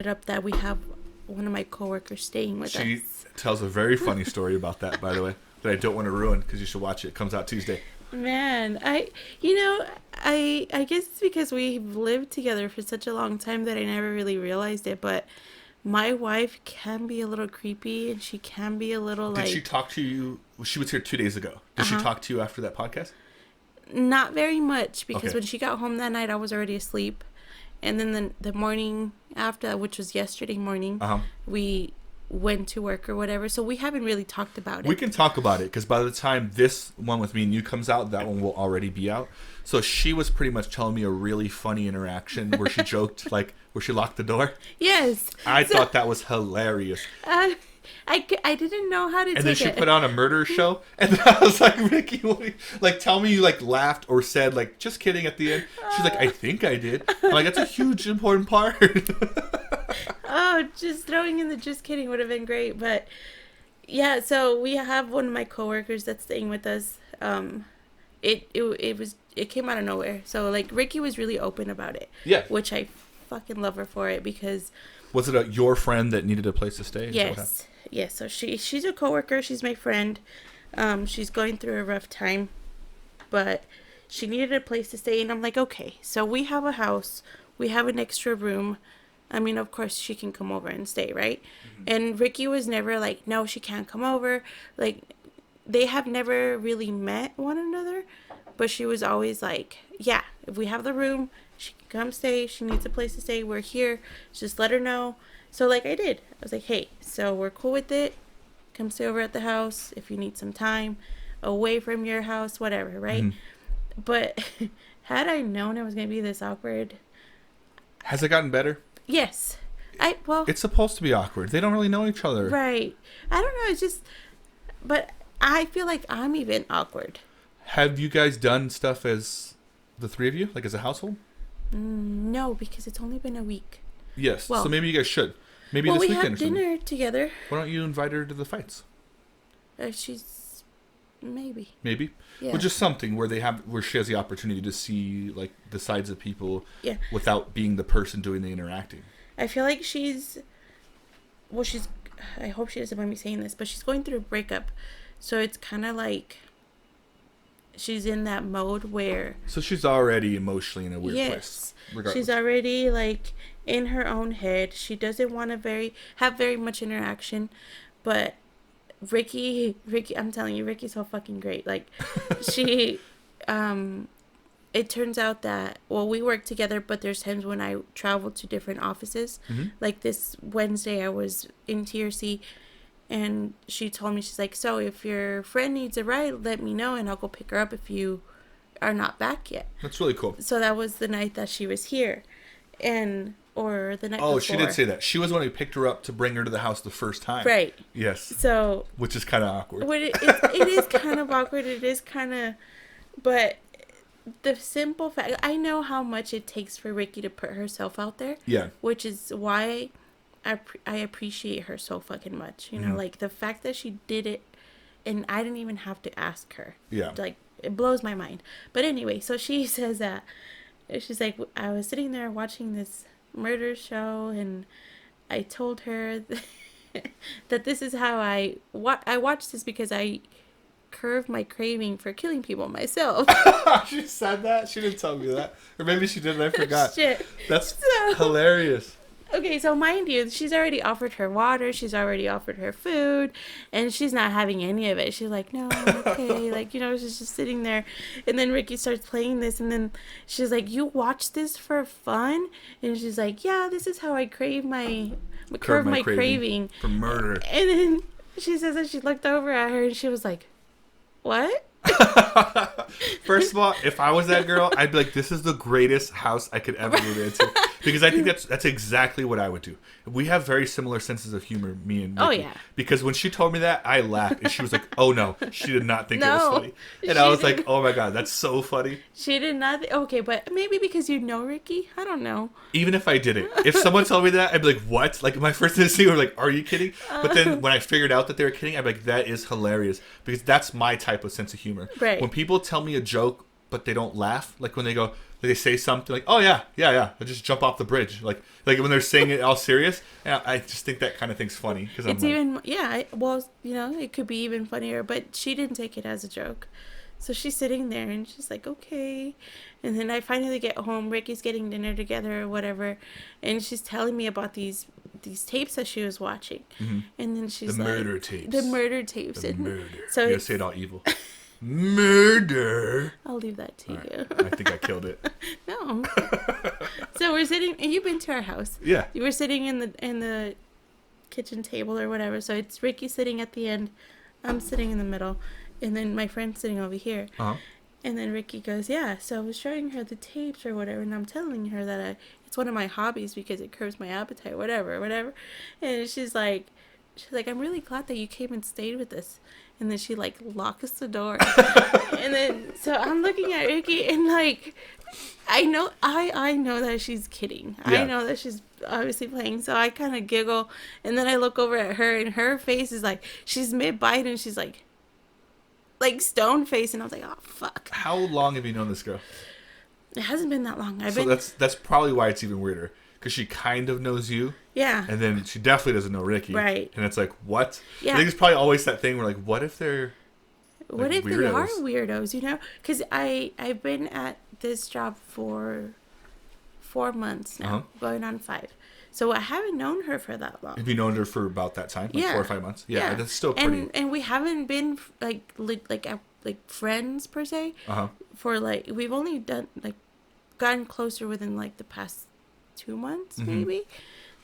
Up that we have one of my coworkers staying with us. She tells a very funny story about that, by the way, that I don't want to ruin because you should watch it. It comes out Tuesday. Man, I guess it's because we've lived together for such a long time that I never really realized it, but my wife can be a little creepy and she can be a little Did she talk to you? She was here 2 days ago. Did she talk to you after that podcast? Not very much, because Okay. when she got home that night, I was already asleep. And then the morning after, which was yesterday morning, we went to work or whatever. So we haven't really talked about it. We can talk about it because by the time this one with me and you comes out, that one will already be out. So she was pretty much telling me a really funny interaction where she joked, like, where she locked the door. Yes. I thought that was hilarious. I didn't know how to take it. And then she put on a murder show. And then I was like, Ricky, what like, tell me you, like, laughed or said, like, just kidding at the end. She's like, I think I did. I'm like, that's a huge, important part. Oh, just throwing in the just kidding would have been great. But, yeah, so we have one of my coworkers that's staying with us. It came out of nowhere. So, like, Ricky was really open about it. Yeah. Which I fucking love her for it because... Was it your friend that needed a place to stay? Yes. Yes, so she's a coworker. She's my friend. She's going through a rough time, but she needed a place to stay, and I'm like, okay. So we have a house. We have an extra room. I mean, of course, she can come over and stay, right? Mm-hmm. And Ricky was never like, no, she can't come over. Like, they have never really met one another, but she was always like, yeah, if we have the room, she can come stay. She needs a place to stay. We're here. Just let her know. So, like, I did. I was like, hey, so we're cool with it. Come stay over at the house if you need some time away from your house, whatever, right? Mm-hmm. But had I known it was going to be this awkward... Has it gotten better? Yes. It's supposed to be awkward. They don't really know each other. Right. I don't know. It's just... But I feel like I'm even awkward. Have you guys done stuff as the three of you? Like, as a household? No, because it's only been a week. Yes, so maybe you guys should. Maybe this weekend or something. We had dinner together. Why don't you invite her to the fights? She's... Maybe. Maybe? Yeah. Well, just something where she has the opportunity to see, like, the sides of people without being the person doing the interacting. I feel like I hope she doesn't mind me saying this, but she's going through a breakup. So it's kind of like she's in that mode where... So she's already emotionally in a weird place. Regardless. She's already, like, in her own head. She doesn't want to have very much interaction. But Ricky, I'm telling you, Ricky's so fucking great. Like, she, it turns out that, well, we work together, but there's times when I travel to different offices. Mm-hmm. Like this Wednesday, I was in TRC, and she told me, she's like, so if your friend needs a ride, let me know, and I'll go pick her up if you are not back yet. That's really cool. So that was the night that she was here, or the night before. Oh, she did say that. She was the one who picked her up to bring her to the house the first time. Right. Yes. So. Which is kind of awkward. It is kind of awkward. It is kind of, but the simple fact, I know how much it takes for Ricky to put herself out there. Yeah. Which is why I appreciate her so fucking much. You know, like the fact that she did it, and I didn't even have to ask her. Yeah. Like, it blows my mind. But anyway, so she says that, she's like, I was sitting there watching this murder show, and I told her that this is how I watched this because I curve my craving for killing people myself. She said that? She didn't tell me that. Or maybe she did and I forgot. Shit. That's hilarious. Okay, so mind you, she's already offered her water, she's already offered her food, and she's not having any of it. She's like, no, okay, like, you know, she's just sitting there. And then Ricky starts playing this, and then she's like, you watch this for fun? And she's like, yeah, this is how I curve my craving for murder. And then she says that she looked over at her, and she was like, what? First of all, if I was that girl, I'd be like, this is the greatest house I could ever move into. Because I think that's exactly what I would do. We have very similar senses of humor, me and Nikki. Oh, yeah. Because when she told me that, I laughed. And she was like, oh, no. She did not think it was funny. And I was like, oh, my God, that's so funny. She did not. Okay, but maybe because you know Ricky? I don't know. Even if I didn't. If someone told me that, I'd be like, what? Like, my first instinct was like, are you kidding? But then when I figured out that they were kidding, I'd be like, that is hilarious. Because that's my type of sense of humor. Right. When people tell me a joke but they don't laugh. Like when they say something like, "Oh yeah, I just jump off the bridge." Like when they're saying it all serious. And I just think that kind of thing's funny because it's even it could be even funnier. But she didn't take it as a joke, so she's sitting there and she's like, "Okay." And then I finally get home. Ricky's getting dinner together or whatever, and she's telling me about these tapes that she was watching. Mm-hmm. And then she's the like, murder tapes. The murder tapes. The murder. So you gotta say it all evil. Murder. I'll leave that to you. Right. I think I killed it. No. So we're sitting, and you've been to our house. Yeah. You were sitting in the kitchen table or whatever. So it's Ricky sitting at the end, I'm sitting in the middle, and then my friend's sitting over here. Uh-huh. And then Ricky goes, "Yeah." So I was showing her the tapes or whatever, and I'm telling her that it's one of my hobbies because it curbs my appetite, whatever. And she's like, "I'm really glad that you came and stayed with us." And then she like locks the door. And then so I'm looking at Ricky and like I know that she's kidding. Yeah. I know that she's obviously playing. So I kind of giggle, and then I look over at her and her face is like she's mid-bite and she's like stone face, and I was like, "Oh fuck." How long have you known this girl? It hasn't been that long. That's probably why it's even weirder. Because she kind of knows you. Yeah. And then she definitely doesn't know Ricky. Right. And it's like, what? Yeah. I think it's probably always that thing where like, what if they're What if weirdos? they are weirdos, you know? Because I've been at this job for 4 months now, going on 5. So I haven't known her for that long. Have you known her for about that time? Like 4 or 5 months? Yeah. That's still pretty. And we haven't been like friends per se. For like, we've only done like gotten closer within like the past 2 months, maybe.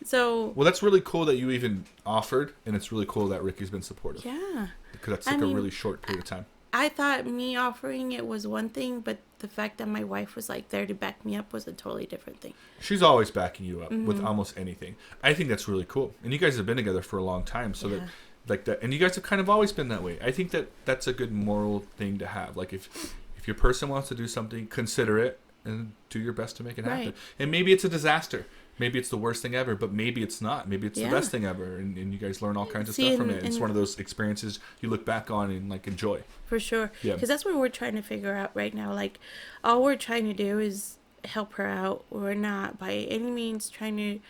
So well, that's really cool that you even offered, and it's really cool that Ricky's been supportive. Yeah, because that's like a really short period of time. I thought me offering it was one thing, but the fact that my wife was like there to back me up was a totally different thing. She's always backing you up with almost anything. I think that's really cool, and you guys have been together for a long time, so that like that, and you guys have kind of always been that way. I think that that's a good moral thing to have. Like if your person wants to do something, consider it and do your best to make it happen. And maybe it's a disaster. Maybe it's the worst thing ever, but maybe it's not. Maybe it's the best thing ever, and you guys learn all kinds of stuff from it. It's one of those experiences you look back on and like enjoy. For sure. Because that's what we're trying to figure out right now. Like, all we're trying to do is help her out. We're not by any means trying to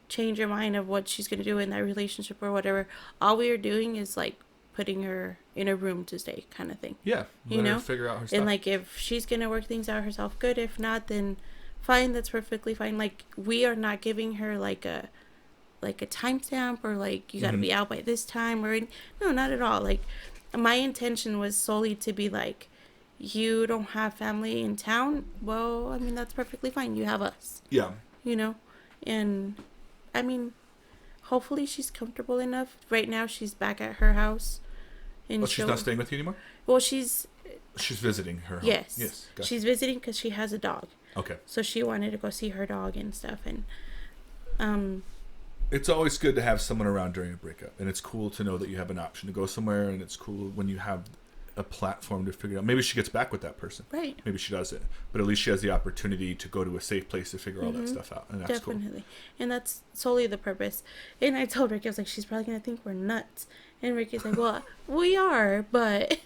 change her mind of what she's going to do in that relationship or whatever. All we are doing is like putting her in a room to stay kind of thing. Yeah. Let her figure out her stuff. And like if she's going to work things out herself, good. If not, then fine, that's perfectly fine. Like, we are not giving her like a timestamp or like you got to be out by this time or no, not at all. Like, my intention was solely to be like, you don't have family in town, well, I mean, that's perfectly fine. You have us. Yeah. You know, and I mean, hopefully she's comfortable enough. Right now, she's back at her house. And she's not staying with you anymore? Well, she's visiting her home. Yes. Gotcha. She's visiting because she has a dog. Okay. So she wanted to go see her dog and stuff, and it's always good to have someone around during a breakup, and it's cool to know that you have an option to go somewhere, and it's cool when you have a platform to figure out. Maybe she gets back with that person. Right. Maybe she doesn't, but at least she has the opportunity to go to a safe place to figure all that stuff out, and that's definitely cool. And that's solely the purpose. And I told Ricky, I was like, she's probably gonna think we're nuts, and Ricky's like, well, we are, but.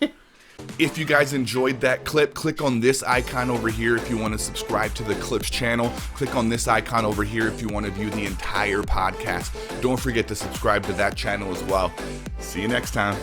If you guys enjoyed that clip, click on this icon over here if you want to subscribe to the Clips channel. Click on this icon over here if you want to view the entire podcast. Don't forget to subscribe to that channel as well. See you next time.